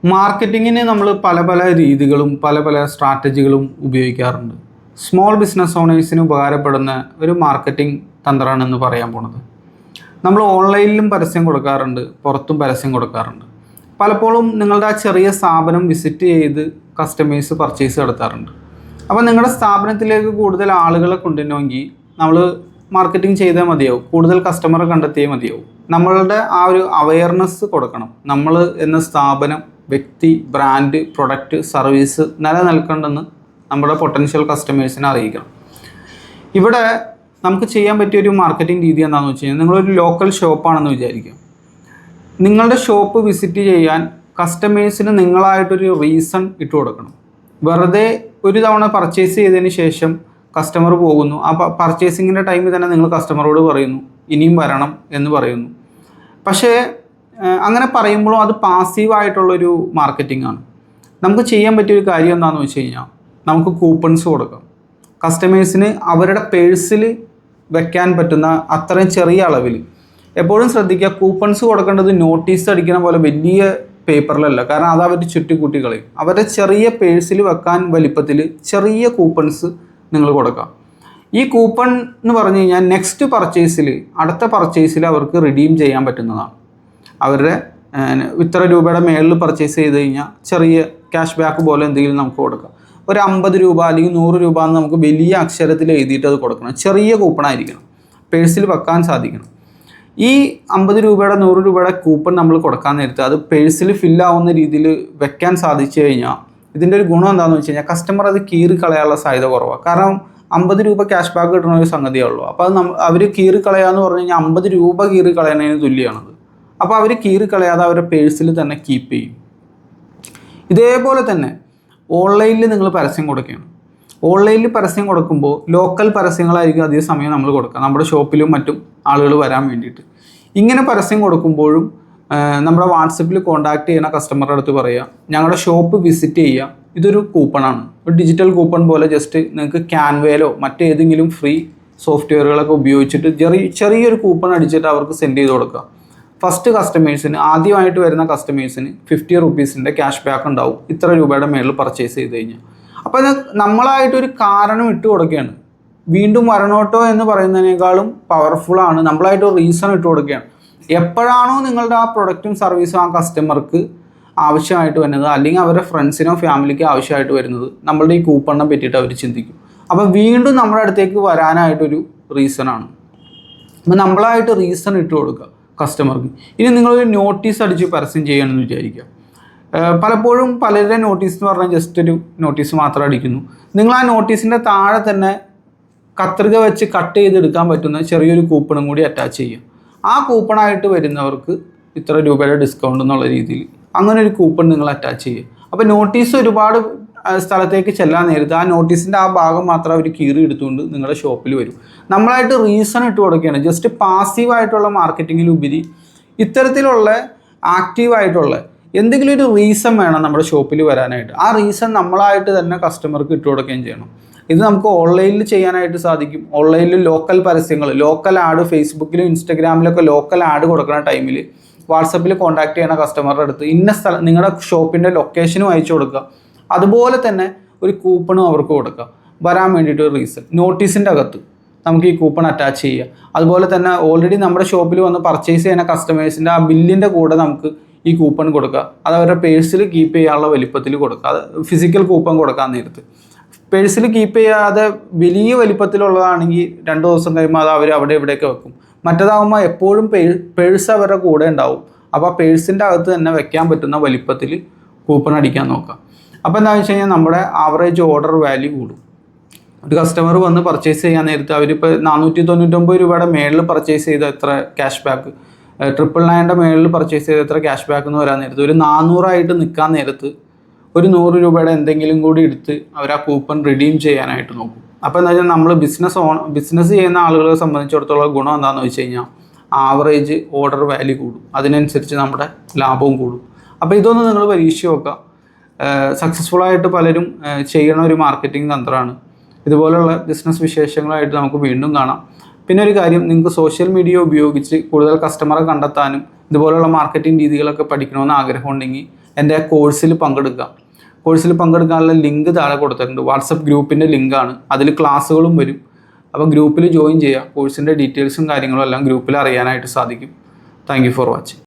മാർക്കറ്റിങ്ങിന് നമ്മൾ പല പല രീതികളും പല പല സ്ട്രാറ്റജികളും ഉപയോഗിക്കാറുണ്ട്. സ്മോൾ ബിസിനസ് ഓണേഴ്സിന് ഉപകാരപ്പെടുന്ന ഒരു മാർക്കറ്റിംഗ് തന്ത്രമാണെന്ന് പറയാൻ പോണത്. നമ്മൾ ഓൺലൈനിലും പരസ്യം കൊടുക്കാറുണ്ട്, പുറത്തും പരസ്യം കൊടുക്കാറുണ്ട്. പലപ്പോഴും നിങ്ങളുടെ ആ ചെറിയ സ്ഥാപനം വിസിറ്റ് ചെയ്ത് കസ്റ്റമേഴ്സ് പർച്ചേസ് നടത്താറുണ്ട്. അപ്പോൾ നിങ്ങളുടെ സ്ഥാപനത്തിലേക്ക് കൂടുതൽ ആളുകളെ കൊണ്ടുവരണമെങ്കിൽ നമ്മൾ മാർക്കറ്റിംഗ് ചെയ്താൽ മതിയാവും, കൂടുതൽ കസ്റ്റമറെ കണ്ടെത്തിയേ മതിയാവും. നമ്മളുടെ ആ ഒരു അവയർനെസ് കൊടുക്കണം. നമ്മൾ എന്ന സ്ഥാപനം, വ്യക്തി, ബ്രാൻഡ്, പ്രൊഡക്റ്റ്, സർവീസ് നിലനിൽക്കേണ്ടെന്ന് നമ്മുടെ പൊട്ടൻഷ്യൽ കസ്റ്റമേഴ്സിനെ അറിയിക്കണം. ഇവിടെ നമുക്ക് ചെയ്യാൻ പറ്റിയ ഒരു മാർക്കറ്റിംഗ് രീതി എന്താണെന്ന് വെച്ച് കഴിഞ്ഞാൽ, നിങ്ങളൊരു ലോക്കൽ ഷോപ്പാണെന്ന് വിചാരിക്കുക. നിങ്ങളുടെ ഷോപ്പ് വിസിറ്റ് ചെയ്യാൻ കസ്റ്റമേഴ്സിന് നിങ്ങളായിട്ടൊരു റീസൺ ഇട്ട് കൊടുക്കണം. വെറുതെ ഒരു തവണ പർച്ചേസ് ചെയ്തതിന് ശേഷം കസ്റ്റമർ പോകുന്നു, ആ പർച്ചേസിങ്ങിൻ്റെ ടൈമിൽ തന്നെ നിങ്ങൾ കസ്റ്റമറോട് പറയുന്നു ഇനിയും വരണം എന്ന് പറയുന്നു. പക്ഷേ അങ്ങനെ പറയുമ്പോഴും അത് പാസീവായിട്ടുള്ളൊരു മാർക്കറ്റിംഗ് ആണ്. നമുക്ക് ചെയ്യാൻ പറ്റിയൊരു കാര്യം എന്താണെന്ന് വെച്ച് കഴിഞ്ഞാൽ, നമുക്ക് കൂപ്പൺസ് കൊടുക്കാം. കസ്റ്റമേഴ്സിന് അവരുടെ പേഴ്സിൽ വെക്കാൻ പറ്റുന്ന അത്രയും ചെറിയ അളവിൽ. എപ്പോഴും ശ്രദ്ധിക്കുക, കൂപ്പൺസ് കൊടുക്കേണ്ടത് നോട്ടീസ് അടിക്കുന്ന പോലെ വലിയ പേപ്പറിലല്ല, കാരണം അത് അവർ ചുറ്റിക്കൂട്ടി കളയും. അവരുടെ ചെറിയ പേഴ്സിൽ വെക്കാൻ വലിപ്പത്തിൽ ചെറിയ കൂപ്പൺസ് നിങ്ങൾ കൊടുക്കാം. ഈ കൂപ്പൺ എന്ന് പറഞ്ഞു കഴിഞ്ഞാൽ നെക്സ്റ്റ് പർച്ചേസിൽ, അടുത്ത പർച്ചേസിൽ അവർക്ക് റിഡീം ചെയ്യാൻ പറ്റുന്നതാണ്. അവരുടെ ഇത്ര രൂപയുടെ മേളിൽ പർച്ചേസ് ചെയ്ത് കഴിഞ്ഞാൽ ചെറിയ ക്യാഷ് ബാക്ക് പോലെ എന്തെങ്കിലും നമുക്ക് കൊടുക്കാം. ഒരു 50 രൂപ അല്ലെങ്കിൽ 100 രൂപ എന്ന് നമുക്ക് വലിയ അക്ഷരത്തിൽ എഴുതിയിട്ട് അത് കൊടുക്കണം. ചെറിയ കൂപ്പണായിരിക്കണം, പേഴ്സിൽ വെക്കാൻ സാധിക്കണം. ഈ 50 രൂപയുടെ 100 രൂപയുടെ കൂപ്പൺ നമ്മൾ കൊടുക്കാൻ നേരത്ത് അത് പേഴ്സിൽ ഫില്ലാവുന്ന രീതിയിൽ വെക്കാൻ സാധിച്ചു കഴിഞ്ഞാൽ ഇതിൻ്റെ ഒരു ഗുണം എന്താണെന്ന് വെച്ച് കഴിഞ്ഞാൽ, കസ്റ്റമർ അത് കീറി കളയാനുള്ള സാധ്യത കുറവാണ്. കാരണം 50 രൂപ ക്യാഷ് ബാക്ക് കിട്ടുന്ന ഒരു സംഗതിയുള്ളൂ. അപ്പോൾ അത് അവർ കീറി കളയാന്ന് പറഞ്ഞു കഴിഞ്ഞാൽ 50 രൂപ കീറി കളയുന്നതിന് തുല്യമാണത്. അപ്പോൾ അവർ കീറി കളയാതെ അവരുടെ പേഴ്സിൽ തന്നെ കീപ്പ് ചെയ്യും. ഇതേപോലെ തന്നെ ഓൺലൈനിൽ നിങ്ങൾ പരസ്യം കൊടുക്കുകയാണ്. ഓൺലൈനിൽ പരസ്യം കൊടുക്കുമ്പോൾ ലോക്കൽ പരസ്യങ്ങളായിരിക്കും അധിക സമയം നമ്മൾ കൊടുക്കുക, നമ്മുടെ ഷോപ്പിലും മറ്റും ആളുകൾ വരാൻ വേണ്ടിയിട്ട്. ഇങ്ങനെ പരസ്യം കൊടുക്കുമ്പോഴും നമ്മുടെ വാട്സപ്പിൽ കോൺടാക്ട് ചെയ്യുന്ന കസ്റ്റമറുടെ അടുത്ത് പറയുക, ഞങ്ങളുടെ ഷോപ്പ് വിസിറ്റ് ചെയ്യുക, ഇതൊരു കൂപ്പണാണ്, ഒരു ഡിജിറ്റൽ കൂപ്പൺ പോലെ. ജസ്റ്റ് നിങ്ങൾക്ക് ക്യാൻവയിലോ മറ്റേതെങ്കിലും ഫ്രീ സോഫ്റ്റ്വെയറുകളൊക്കെ ഉപയോഗിച്ചിട്ട് ചെറിയൊരു കൂപ്പൺ അടിച്ചിട്ട് അവർക്ക് സെൻഡ് ചെയ്ത് കൊടുക്കുക. ഫസ്റ്റ് കസ്റ്റമേഴ്സിന്, ആദ്യമായിട്ട് വരുന്ന കസ്റ്റമേഴ്സിന് 50 റുപ്പീസിൻ്റെ ക്യാഷ് ബാക്ക് ഉണ്ടാവും, ഇത്ര രൂപയുടെ മേളിൽ പർച്ചേസ് ചെയ്ത് കഴിഞ്ഞാൽ. അപ്പോൾ അത് നമ്മളായിട്ടൊരു കാരണം ഇട്ട് കൊടുക്കുകയാണ്. വീണ്ടും വരണോട്ടോ എന്ന് പറയുന്നതിനേക്കാളും പവർഫുള്ളാണ് നമ്മളായിട്ടൊരു റീസൺ ഇട്ട് കൊടുക്കുകയാണ്. എപ്പോഴാണോ നിങ്ങളുടെ ആ പ്രൊഡക്റ്റും സർവീസും ആ കസ്റ്റമർക്ക് ആവശ്യമായിട്ട് വരുന്നത്, അല്ലെങ്കിൽ അവരുടെ ഫ്രണ്ട്സിനോ ഫാമിലിക്കോ ആവശ്യമായിട്ട് വരുന്നത്, നമ്മളുടെ ഈ കൂപ്പണിനെ പറ്റിയിട്ട് അവർ ചിന്തിക്കും. അപ്പോൾ വീണ്ടും നമ്മുടെ അടുത്തേക്ക് വരാനായിട്ടൊരു റീസണാണ്. അപ്പോൾ നമ്മളായിട്ട് റീസൺ ഇട്ട് കൊടുക്കുക കസ്റ്റമർക്ക്. ഇനി നിങ്ങളൊരു നോട്ടീസ് അടിച്ച് പരസ്യം ചെയ്യണമെന്ന് വിചാരിക്കുക. പലപ്പോഴും പലരുടെ നോട്ടീസ് എന്ന് പറഞ്ഞാൽ ജസ്റ്റ് ഒരു നോട്ടീസ് മാത്രം അടിക്കുന്നു. നിങ്ങൾ ആ നോട്ടീസിൻ്റെ താഴെ തന്നെ കത്രിക വെച്ച് കട്ട് ചെയ്തെടുക്കാൻ പറ്റുന്ന ചെറിയൊരു കൂപ്പണും കൂടി അറ്റാച്ച് ചെയ്യുക. ആ കൂപ്പണായിട്ട് വരുന്നവർക്ക് ഇത്ര രൂപയുടെ ഡിസ്കൗണ്ട് എന്നുള്ള രീതിയിൽ അങ്ങനെ ഒരു കൂപ്പൺ നിങ്ങൾ അറ്റാച്ച് ചെയ്യുക. അപ്പോൾ നോട്ടീസ് ഒരുപാട് സ്ഥലത്തേക്ക് ചെല്ലാൻ നേരത്ത് ആ നോട്ടീസിൻ്റെ ആ ഭാഗം മാത്രം അവർ കീറി എടുത്തുകൊണ്ട് നിങ്ങളുടെ ഷോപ്പിൽ വരും. നമ്മളായിട്ട് റീസൺ ഇട്ട് കൊടുക്കുകയാണ്. ജസ്റ്റ് പാസീവായിട്ടുള്ള മാർക്കറ്റിങ്ങിലുപരി ഇത്തരത്തിലുള്ള ആക്റ്റീവായിട്ടുള്ള എന്തെങ്കിലും ഒരു റീസൺ വേണം നമ്മുടെ ഷോപ്പിൽ വരാനായിട്ട്. ആ റീസൺ നമ്മളായിട്ട് തന്നെ കസ്റ്റമർക്ക് ഇട്ട് കൊടുക്കുകയും ചെയ്യണം. ഇത് നമുക്ക് ഓൺലൈനിൽ ചെയ്യാനായിട്ട് സാധിക്കും. ഓൺലൈനിൽ ലോക്കൽ പരസ്യങ്ങൾ, ലോക്കൽ ആഡ്, ഫേസ്ബുക്കിലും ഇൻസ്റ്റഗ്രാമിലൊക്കെ ലോക്കൽ ആഡ് കൊടുക്കുന്ന ടൈമിൽ വാട്സപ്പിൽ കോൺടാക്ട് ചെയ്യുന്ന കസ്റ്റമറുടെ അടുത്ത് ഇന്ന സ്ഥലം, നിങ്ങളുടെ ഷോപ്പിൻ്റെ ലൊക്കേഷനും അയച്ചു കൊടുക്കുക. അതുപോലെ തന്നെ ഒരു കൂപ്പണും അവർക്ക് കൊടുക്കുക വരാൻ വേണ്ടിയിട്ട്. ഒരു റീസൺ നോട്ടീസിൻ്റെ അകത്ത് നമുക്ക് ഈ കൂപ്പൺ അറ്റാച്ച് ചെയ്യുക. അതുപോലെ തന്നെ ഓൾറെഡി നമ്മുടെ ഷോപ്പിൽ വന്ന് പർച്ചേസ് ചെയ്യുന്ന കസ്റ്റമേഴ്സിൻ്റെ ആ ബില്ലിൻ്റെ കൂടെ നമുക്ക് ഈ കൂപ്പൺ കൊടുക്കുക. അത് അവരുടെ പേഴ്സിൽ കീപ്പ് ചെയ്യാനുള്ള വലിപ്പത്തിൽ കൊടുക്കുക. അത് ഫിസിക്കൽ കൂപ്പൺ കൊടുക്കാൻ നേരത്ത് പേഴ്സിൽ കീപ്പ് ചെയ്യാതെ വലിയ വലിപ്പത്തിലുള്ളതാണെങ്കിൽ 2 ദിവസം കഴിയുമ്പോൾ അത് അവർ അവിടെ ഇവിടെയൊക്കെ വെക്കും. മറ്റേതാകുമ്പോൾ എപ്പോഴും പേഴ്സ് അവരുടെ കൂടെ ഉണ്ടാവും. അപ്പോൾ ആ പേഴ്സിൻ്റെ അകത്ത് തന്നെ വെക്കാൻ പറ്റുന്ന വലിപ്പത്തിൽ കൂപ്പൺ അടിക്കാൻ നോക്കുക. അപ്പോൾ എന്താണെന്ന് വെച്ച് കഴിഞ്ഞാൽ നമ്മുടെ ആവറേജ് ഓർഡർ വാല്യൂ കൂടും. ഒരു കസ്റ്റമർ വന്ന് പർച്ചേസ് ചെയ്യാൻ നേരത്ത് അവരിപ്പോൾ 499 രൂപയുടെ മേളിൽ പർച്ചേസ് ചെയ്ത എത്ര ക്യാഷ് ബാക്ക്, 999 മേളിൽ പർച്ചേസ് ചെയ്ത എത്ര ക്യാഷ് ബാക്ക് എന്ന് വരാൻ നേരത്ത് ഒരു 400 നിൽക്കാൻ നേരത്ത് ഒരു 100 രൂപയുടെ എന്തെങ്കിലും കൂടി എടുത്ത് അവർ ആ കൂപ്പൺ റിഡീം ചെയ്യാനായിട്ട് നോക്കും. അപ്പോൾ എന്താ വെച്ചാൽ നമ്മൾ ബിസിനസ് ചെയ്യുന്ന ആളുകളെ സംബന്ധിച്ചിടത്തോളം ഗുണം എന്താണെന്ന് വെച്ച് കഴിഞ്ഞാൽ ആവറേജ് ഓർഡർ വാല്യൂ കൂടും, അതിനനുസരിച്ച് നമ്മുടെ ലാഭവും കൂടും. അപ്പോൾ ഇതൊന്ന് നിങ്ങൾ പരീക്ഷിച്ച് നോക്കുക. സക്സസ്ഫുള്ളായിട്ട് പലരും ചെയ്യണ ഒരു മാർക്കറ്റിംഗ് തന്ത്രമാണ്. ഇതുപോലുള്ള ബിസിനസ് വിശേഷങ്ങളായിട്ട് നമുക്ക് വീണ്ടും കാണാം. പിന്നെ ഒരു കാര്യം, നിങ്ങൾക്ക് സോഷ്യൽ മീഡിയ ഉപയോഗിച്ച് കൂടുതൽ കസ്റ്റമറെ കണ്ടെത്താനും ഇതുപോലുള്ള മാർക്കറ്റിംഗ് രീതികളൊക്കെ പഠിക്കണമെന്ന് ആഗ്രഹമുണ്ടെങ്കിൽ എൻ്റെ കോഴ്സിൽ പങ്കെടുക്കാം. കോഴ്സിൽ പങ്കെടുക്കാനുള്ള ലിങ്ക് താഴെ കൊടുത്തിട്ടുണ്ട്. വാട്സപ്പ് ഗ്രൂപ്പിൻ്റെ ലിങ്കാണ്. അതിൽ ക്ലാസ്സുകളും വരും. അപ്പോൾ ഗ്രൂപ്പിൽ ജോയിൻ ചെയ്യുക. കോഴ്സിൻ്റെ ഡീറ്റെയിൽസും കാര്യങ്ങളും എല്ലാം ഗ്രൂപ്പിൽ അറിയാനായിട്ട് സാധിക്കും. Thank you for watching.